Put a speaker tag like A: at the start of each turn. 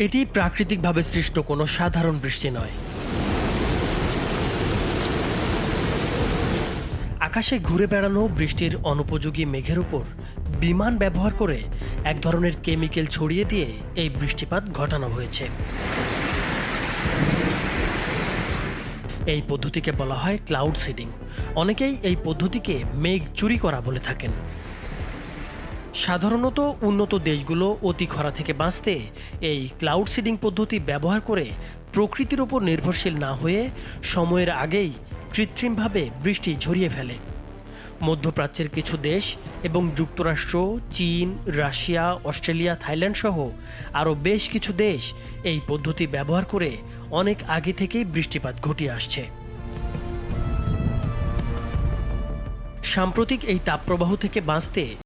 A: এটি প্রাকৃতিকভাবে সৃষ্ট কোনো সাধারণ বৃষ্টি নয়। আকাশে ঘুরে বেড়ানো বৃষ্টির অনুপযোগী মেঘের উপর বিমান ব্যবহার করে এক ধরনের কেমিক্যাল ছড়িয়ে দিয়ে এই বৃষ্টিপাত ঘটানো হয়েছে। এই পদ্ধতিকে বলা হয় ক্লাউড সিডিং। অনেকেই এই পদ্ধতিকে মেঘ চুরি করা বলে থাকেন। সাধারণত উন্নত দেশগুলো অতি খরা থেকে বাঁচতে এই ক্লাউড সিডিং পদ্ধতি ব্যবহার করে প্রকৃতির ওপর নির্ভরশীল না হয়ে সময়ের আগেই কৃত্রিমভাবে বৃষ্টি ঝরিয়ে ফেলে। মধ্যপ্রাচ্যের কিছু দেশ এবং যুক্তরাষ্ট্র, চীন, রাশিয়া, অস্ট্রেলিয়া, থাইল্যান্ড সহ আরও বেশ কিছু দেশ এই পদ্ধতি ব্যবহার করে অনেক আগে থেকেই বৃষ্টিপাত ঘটিয়ে আসছে। সাম্প্রতিক এই তাপপ্রবাহ থেকে বাঁচতে